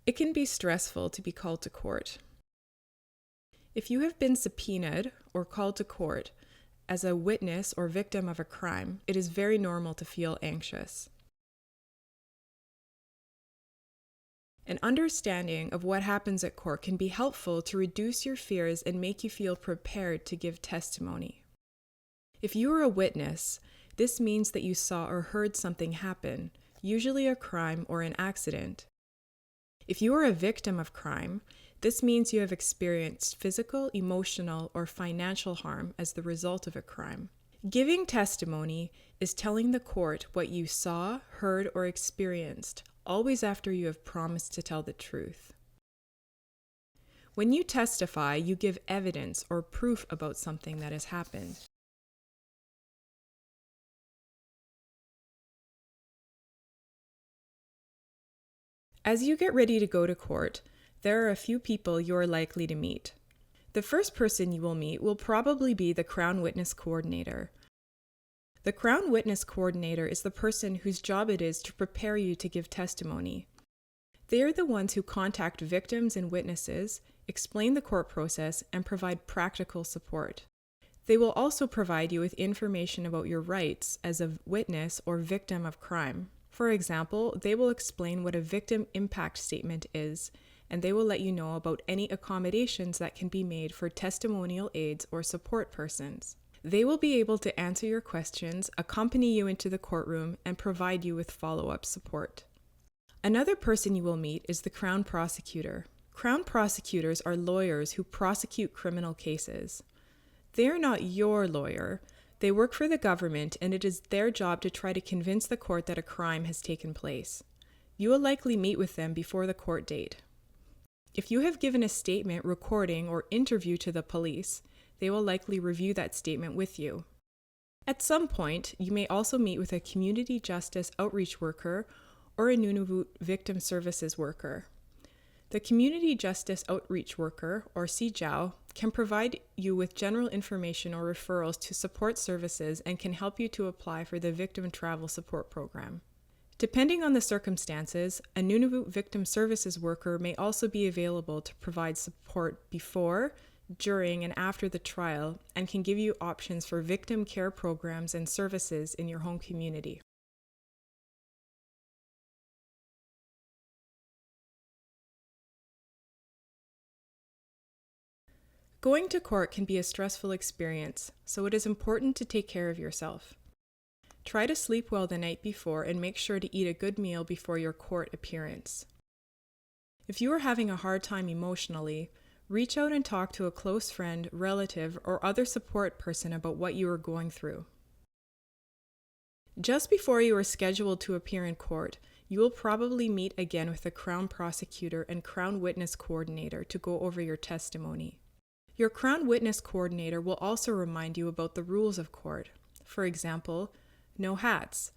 It can be stressful to be called to court. If you have been subpoenaed or called to court as a witness or victim of a crime, it is very normal to feel anxious. An understanding of what happens at court can be helpful to reduce your fears and make you feel prepared to give testimony. If you are a witness, this means that you saw or heard something happen, usually a crime or an accident. If you are a victim of crime, this means you have experienced physical, emotional, or financial harm as the result of a crime. Giving testimony is telling the court what you saw, heard, or experienced, always after you have promised to tell the truth. When you testify, you give evidence or proof about something that has happened. As you get ready to go to court, there are a few people you are likely to meet. The first person you will meet will probably be the Crown Witness Coordinator. The Crown Witness Coordinator is the person whose job it is to prepare you to give testimony. They are the ones who contact victims and witnesses, explain the court process, and provide practical support. They will also provide you with information about your rights as a witness or victim of crime. For example, they will explain what a victim impact statement is, and they will let you know about any accommodations that can be made for testimonial aides or support persons. They will be able to answer your questions, accompany you into the courtroom, and provide you with follow-up support. Another person you will meet is the Crown Prosecutor. Crown prosecutors are lawyers who prosecute criminal cases. They are not your lawyer. They work for the government, and it is their job to try to convince the court that a crime has taken place. You will likely meet with them before the court date. If you have given a statement, recording, or interview to the police, they will likely review that statement with you. At some point, you may also meet with a community justice outreach worker or a Nunavut victim services worker. The Community Justice Outreach Worker, or CJOW, can provide you with general information or referrals to support services and can help you to apply for the Victim Travel Support Program. Depending on the circumstances, a Nunavut Victim Services Worker may also be available to provide support before, during, and after the trial, and can give you options for victim care programs and services in your home community. Going to court can be a stressful experience, so it is important to take care of yourself. Try to sleep well the night before and make sure to eat a good meal before your court appearance. If you are having a hard time emotionally, reach out and talk to a close friend, relative, or other support person about what you are going through. Just before you are scheduled to appear in court, you will probably meet again with the Crown Prosecutor and Crown Witness Coordinator to go over your testimony. Your Crown Witness Coordinator will also remind you about the rules of court. For example, no hats,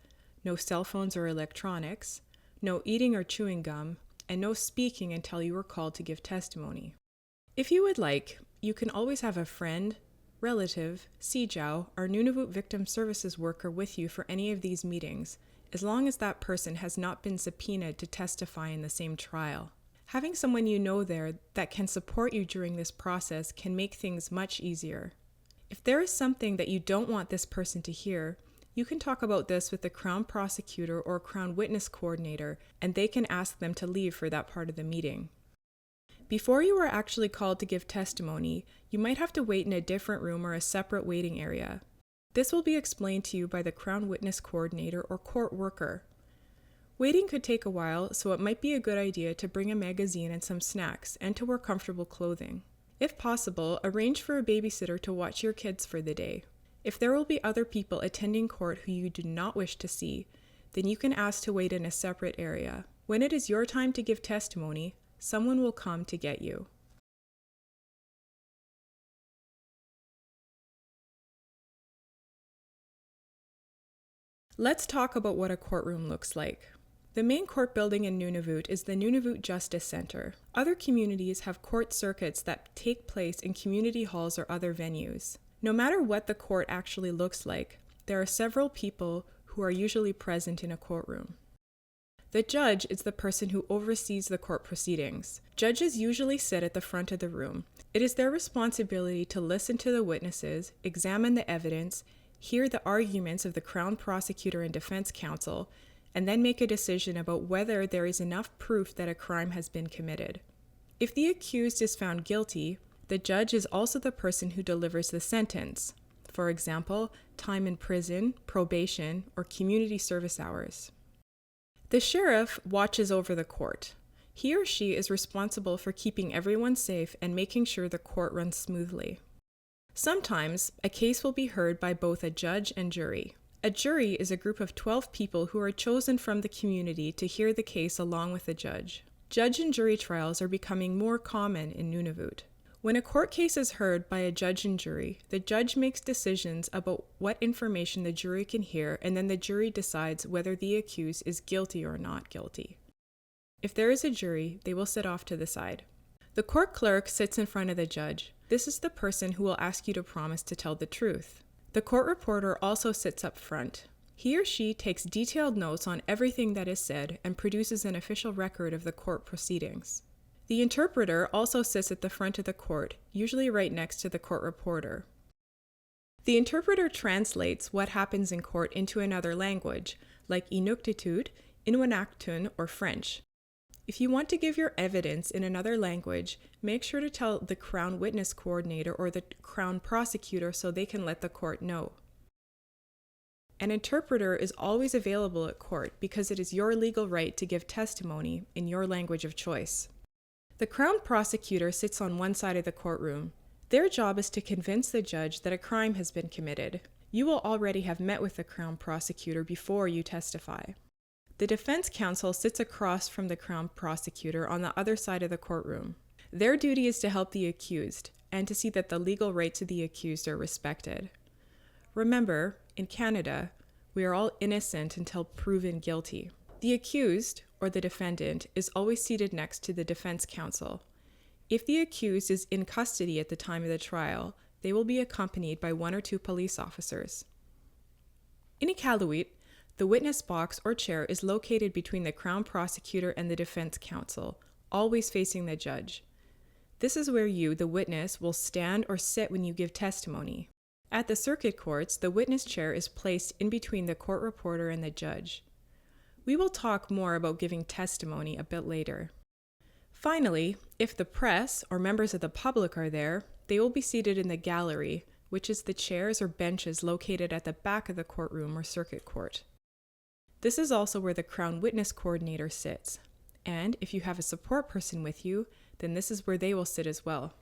no cell phones or electronics, no eating or chewing gum, and no speaking until you are called to give testimony. If you would like, you can always have a friend, relative, CJOW, or Nunavut Victim Services worker with you for any of these meetings, as long as that person has not been subpoenaed to testify in the same trial. Having someone you know there that can support you during this process can make things much easier. If there is something that you don't want this person to hear, you can talk about this with the Crown Prosecutor or Crown Witness Coordinator, and they can ask them to leave for that part of the meeting. Before you are actually called to give testimony, you might have to wait in a different room or a separate waiting area. This will be explained to you by the Crown Witness Coordinator or court worker. Waiting could take a while, so it might be a good idea to bring a magazine and some snacks and to wear comfortable clothing. If possible, arrange for a babysitter to watch your kids for the day. If there will be other people attending court who you do not wish to see, then you can ask to wait in a separate area. When it is your time to give testimony, someone will come to get you. Let's talk about what a courtroom looks like. The main court building in Nunavut is the Nunavut Justice Center. Other communities have court circuits that take place in community halls or other venues. No matter what the court actually looks like, there are several people who are usually present in a courtroom. The judge is the person who oversees the court proceedings. Judges usually sit at the front of the room. It is their responsibility to listen to the witnesses, examine the evidence, hear the arguments of the Crown Prosecutor and Defense Counsel, and then make a decision about whether there is enough proof that a crime has been committed. If the accused is found guilty, the judge is also the person who delivers the sentence. For example, time in prison, probation, or community service hours. The sheriff watches over the court. He or she is responsible for keeping everyone safe and making sure the court runs smoothly. Sometimes, a case will be heard by both a judge and jury. A jury is a group of 12 people who are chosen from the community to hear the case along with the judge. Judge and jury trials are becoming more common in Nunavut. When a court case is heard by a judge and jury, the judge makes decisions about what information the jury can hear, and then the jury decides whether the accused is guilty or not guilty. If there is a jury, they will sit off to the side. The court clerk sits in front of the judge. This is the person who will ask you to promise to tell the truth. The court reporter also sits up front. He or she takes detailed notes on everything that is said and produces an official record of the court proceedings. The interpreter also sits at the front of the court, usually right next to the court reporter. The interpreter translates what happens in court into another language, like Inuktitut, Inuanaktun, or French. If you want to give your evidence in another language, make sure to tell the Crown Witness Coordinator or the Crown Prosecutor so they can let the court know. An interpreter is always available at court because it is your legal right to give testimony in your language of choice. The Crown Prosecutor sits on one side of the courtroom. Their job is to convince the judge that a crime has been committed. You will already have met with the Crown Prosecutor before you testify. The Defense Counsel sits across from the Crown Prosecutor on the other side of the courtroom. Their duty is to help the accused and to see that the legal rights of the accused are respected. Remember, in Canada, we are all innocent until proven guilty. The accused, or the defendant, is always seated next to the defense counsel. If the accused is in custody at the time of the trial, they will be accompanied by 1 or 2 police officers. In Iqaluit, the witness box or chair is located between the Crown Prosecutor and the defense counsel, always facing the judge. This is where you, the witness, will stand or sit when you give testimony. At the circuit courts, the witness chair is placed in between the court reporter and the judge. We will talk more about giving testimony a bit later. Finally, if the press or members of the public are there, they will be seated in the gallery, which is the chairs or benches located at the back of the courtroom or circuit court. This is also where the Crown Witness Coordinator sits, and if you have a support person with you, then this is where they will sit as well.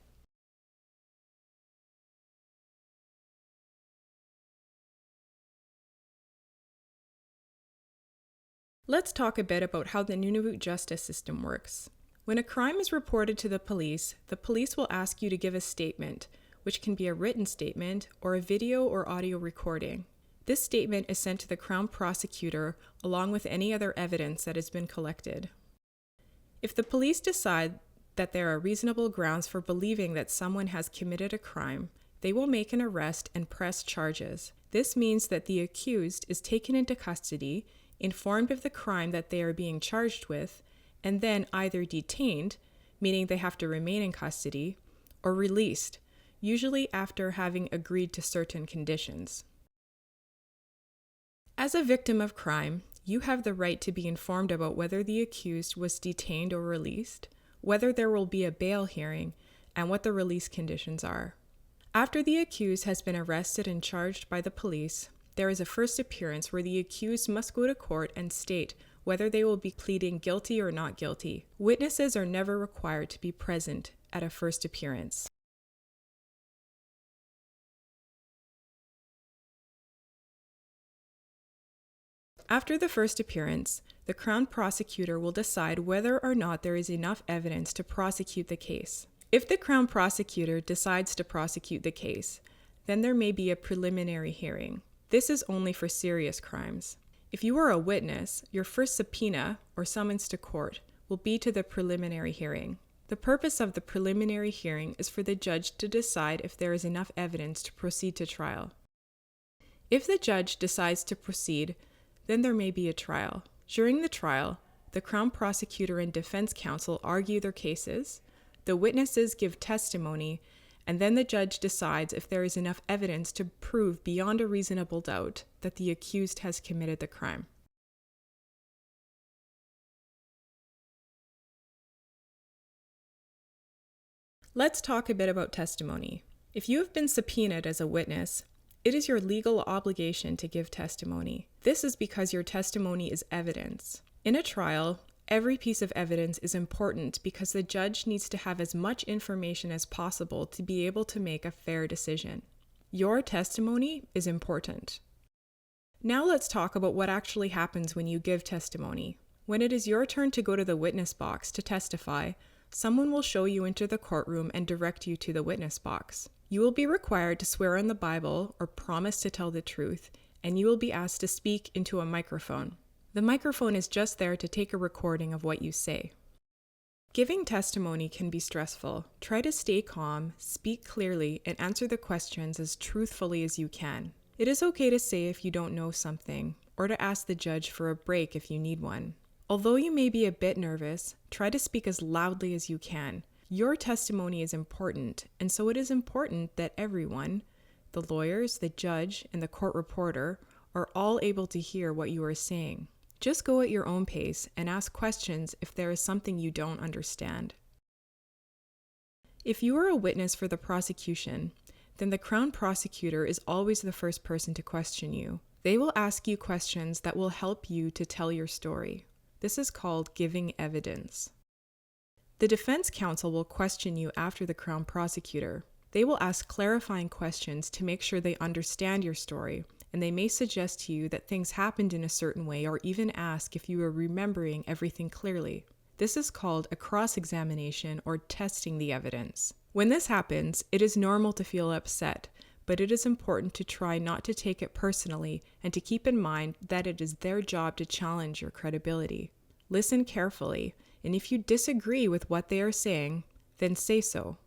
Let's talk a bit about how the Nunavut justice system works. When a crime is reported to the police will ask you to give a statement, which can be a written statement or a video or audio recording. This statement is sent to the Crown Prosecutor along with any other evidence that has been collected. If the police decide that there are reasonable grounds for believing that someone has committed a crime, they will make an arrest and press charges. This means that the accused is taken into custody, informed of the crime that they are being charged with, and then either detained, meaning they have to remain in custody, or released, usually after having agreed to certain conditions. As a victim of crime, you have the right to be informed about whether the accused was detained or released, whether there will be a bail hearing, and what the release conditions are. After the accused has been arrested and charged by the police, there is a first appearance where the accused must go to court and state whether they will be pleading guilty or not guilty. Witnesses are never required to be present at a first appearance. After the first appearance, the Crown Prosecutor will decide whether or not there is enough evidence to prosecute the case. If the Crown Prosecutor decides to prosecute the case, then there may be a preliminary hearing. This is only for serious crimes. If you are a witness, your first subpoena or summons to court will be to the preliminary hearing. The purpose of the preliminary hearing is for the judge to decide if there is enough evidence to proceed to trial. If the judge decides to proceed, then there may be a trial. During the trial, the Crown Prosecutor and Defense Counsel argue their cases, the witnesses give testimony, and then the judge decides if there is enough evidence to prove beyond a reasonable doubt that the accused has committed the crime. Let's talk a bit about testimony. If you have been subpoenaed as a witness, it is your legal obligation to give testimony. This is because your testimony is evidence. In a trial, every piece of evidence is important because the judge needs to have as much information as possible to be able to make a fair decision. Your testimony is important. Now let's talk about what actually happens when you give testimony. When it is your turn to go to the witness box to testify, someone will show you into the courtroom and direct you to the witness box. You will be required to swear on the Bible or promise to tell the truth, and you will be asked to speak into a microphone. The microphone is just there to take a recording of what you say. Giving testimony can be stressful. Try to stay calm, speak clearly, and answer the questions as truthfully as you can. It is okay to say if you don't know something, or to ask the judge for a break if you need one. Although you may be a bit nervous, try to speak as loudly as you can. Your testimony is important, and so it is important that everyone, the lawyers, the judge, and the court reporter, are all able to hear what you are saying. Just go at your own pace and ask questions if there is something you don't understand. If you are a witness for the prosecution, then the Crown Prosecutor is always the first person to question you. They will ask you questions that will help you to tell your story. This is called giving evidence. The defense counsel will question you after the Crown Prosecutor. They will ask clarifying questions to make sure they understand your story, and they may suggest to you that things happened in a certain way or even ask if you are remembering everything clearly. This is called a cross-examination or testing the evidence. When this happens, it is normal to feel upset, but it is important to try not to take it personally and to keep in mind that it is their job to challenge your credibility. Listen carefully, and if you disagree with what they are saying, then say so.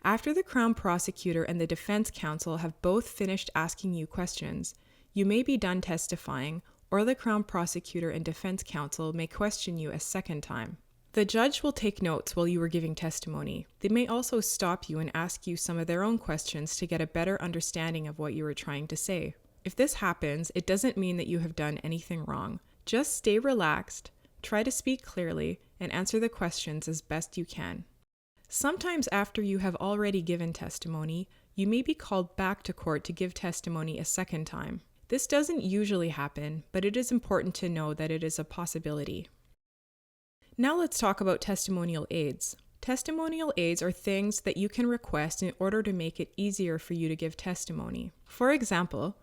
After the Crown Prosecutor and the Defense Counsel have both finished asking you questions, you may be done testifying, or the Crown Prosecutor and Defense Counsel may question you a second time. The judge will take notes while you are giving testimony. They may also stop you and ask you some of their own questions to get a better understanding of what you are trying to say. If this happens, it doesn't mean that you have done anything wrong. Just stay relaxed, try to speak clearly, and answer the questions as best you can. Sometimes after you have already given testimony, you may be called back to court to give testimony a second time. This doesn't usually happen, but it is important to know that it is a possibility. Now let's talk about testimonial aids. Testimonial aids are things that you can request in order to make it easier for you to give testimony. For example,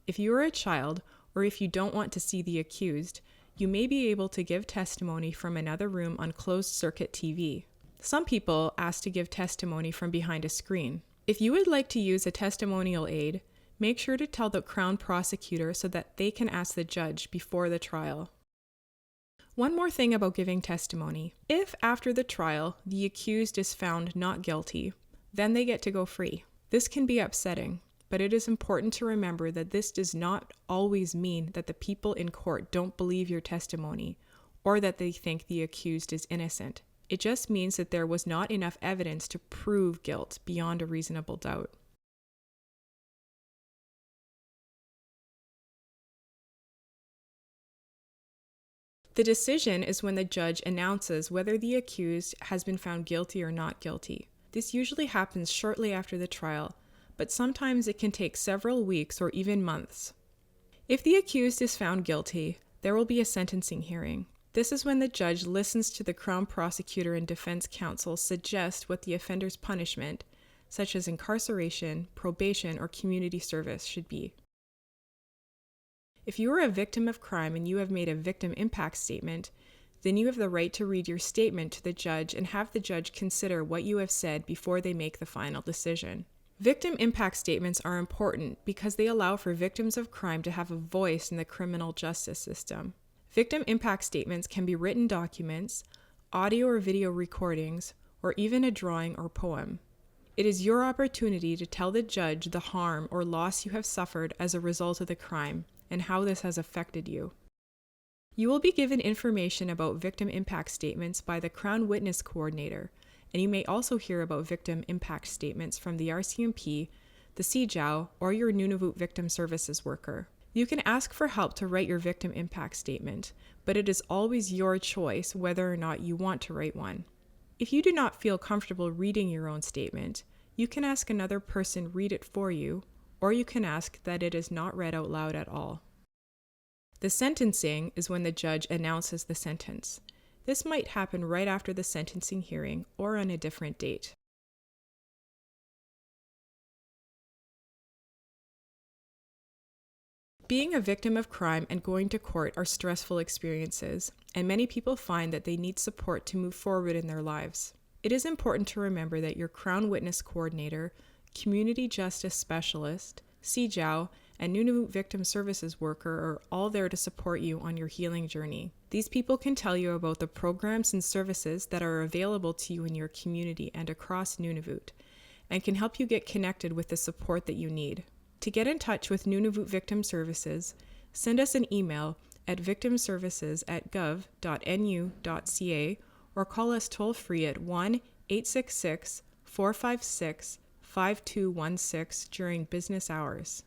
if you are a child or if you don't want to see the accused, you may be able to give testimony from another room on closed-circuit TV. Some people ask to give testimony from behind a screen. If you would like to use a testimonial aid, make sure to tell the Crown Prosecutor so that they can ask the judge before the trial. One more thing about giving testimony. If after the trial, the accused is found not guilty, then they get to go free. This can be upsetting, but it is important to remember that this does not always mean that the people in court don't believe your testimony or that they think the accused is innocent. It just means that there was not enough evidence to prove guilt beyond a reasonable doubt. The decision is when the judge announces whether the accused has been found guilty or not guilty. This usually happens shortly after the trial, but sometimes it can take several weeks or even months. If the accused is found guilty, there will be a sentencing hearing. This is when the judge listens to the Crown Prosecutor and Defense Counsel suggest what the offender's punishment, such as incarceration, probation, or community service, should be. If you are a victim of crime and you have made a victim impact statement, then you have the right to read your statement to the judge and have the judge consider what you have said before they make the final decision. Victim impact statements are important because they allow for victims of crime to have a voice in the criminal justice system. Victim impact statements can be written documents, audio or video recordings, or even a drawing or poem. It is your opportunity to tell the judge the harm or loss you have suffered as a result of the crime and how this has affected you. You will be given information about victim impact statements by the Crown Witness Coordinator, and you may also hear about victim impact statements from the RCMP, the CJOW, or your Nunavut Victim Services worker. You can ask for help to write your victim impact statement, but it is always your choice whether or not you want to write one. If you do not feel comfortable reading your own statement, you can ask another person read it for you, or you can ask that it is not read out loud at all. The sentencing is when the judge announces the sentence. This might happen right after the sentencing hearing or on a different date. Being a victim of crime and going to court are stressful experiences, and many people find that they need support to move forward in their lives. It is important to remember that your Crown Witness Coordinator, Community Justice Specialist, CJOW, and Nunavut Victim Services worker are all there to support you on your healing journey. These people can tell you about the programs and services that are available to you in your community and across Nunavut, and can help you get connected with the support that you need. To get in touch with Nunavut Victim Services, send us an email at victimservices@gov.nu.ca or call us toll-free at 1-866-456-5216 during business hours.